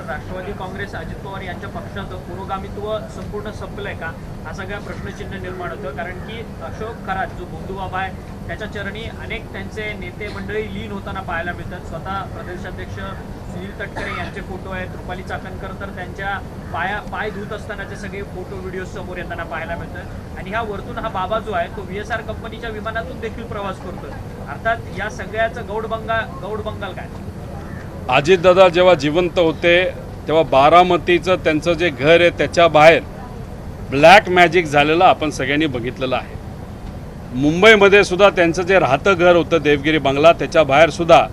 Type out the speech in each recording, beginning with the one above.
राष्ट्रवादी काँग्रेस अजित पवार यांच्या पक्षाचं पुरोगामित्व संपूर्ण संपलंय का, हा सगळा प्रश्नचिन्ह निर्माण होतं. कारण की अशोक खरात जो बंधुबाबा आहे त्याच्या चरणी अनेक त्यांचे नेते मंडळी लीन होताना पाहायला मिळतात. स्वतः प्रदेशाध्यक्ष सुनील तटकरे यांचे फोटो आहेत, रुपाली चाकणकर तर त्यांच्या पाय धुत असतानाचे सगळे फोटो व्हिडिओ समोर येताना पाहायला मिळतात. आणि ह्या वरतून हा बाबा जो आहे तो VSR कंपनीच्या विमानातून देखील प्रवास करतोय. अर्थात या सगळ्याचं गौड बंगाल काय? अजितदादा जेव्हा जिवंत होते तेव्हा बारामतीचं त्यांचं जे घर आहे त्याच्या बाहेर ब्लॅक मॅजिक झालेलं आपण सगळ्यांनी बघितलेलं आहे. मुंबईमध्ये सुद्धा त्यांचं जे राहतं घर होतं देवगिरी बंगला त्याच्या बाहेर सुद्धा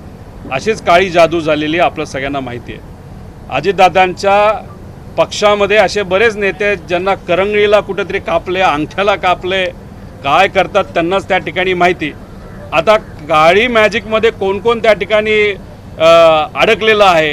अशीच काळी जादू झालेली आपलं सगळ्यांना माहिती आहे. अजितदादांच्या पक्षामध्ये असे बरेच नेते आहेत ज्यांना करंगळीला कुठेतरी कापले, अंगठ्याला कापले, काय करतात त्यांनाच त्या ठिकाणी माहिती. आता काळी मॅजिकमध्ये कोण कोण त्या ठिकाणी अडकलेलं आहे,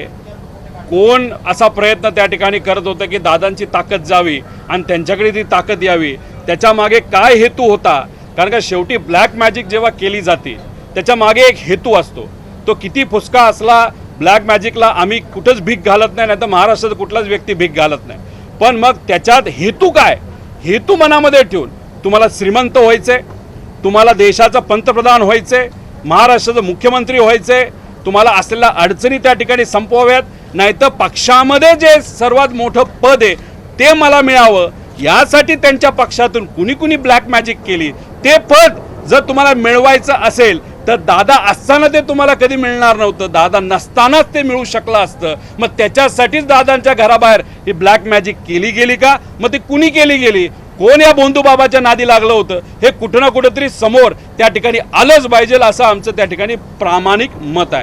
कोण असा प्रयत्न त्या ठिकाणी करत होतं की दादांची ताकद जावी आणि त्यांच्याकडे ती ताकद यावी, त्याच्या मागे काय हेतू होता. कारण का शेवटी ब्लॅक मॅजिक जेव्हा केली जाते त्याच्या मागे एक हेतू असतो. तो किती फुसका असला, ब्लॅक मॅजिकला आम्ही कुठंच भीक घालत नाही, नाही तर महाराष्ट्रात कुठलाच व्यक्ती भीक घालत नाही. पण मग त्याच्यात हेतू काय, हेतू मनामध्ये ठेवून तुम्हाला श्रीमंत व्हायचे, तुम्हाला देशाचा पंतप्रधान व्हायचे, महाराष्ट्राचं मुख्यमंत्री व्हायचे, तुम्हाला असलेल्या अडचणी त्या ठिकाणी संपवाव्यात, नाहीतर पक्षामध्ये जे सर्वात मोठं पद आहे ते मला मिळावं, यासाठी त्यांच्या पक्षातून कुणी कुणी ब्लॅक मॅजिक केली. ते पद जर तुम्हाला मिळवायचं असेल तर दादा असताना ते तुम्हाला कधी मिळणार नव्हतं, दादा नसतानाच ते मिळू शकलं असतं. मग त्याच्यासाठीच दादांच्या घराबाहेर ही ब्लॅक मॅजिक केली गेली का, मग ती कुणी केली गेली, कोण या बंधुबाबाच्या नादी लागलं होतं, हे कुठं ना कुठंतरी समोर त्या ठिकाणी आलंच पाहिजे असं आमचं त्या ठिकाणी प्रामाणिक मत आहे.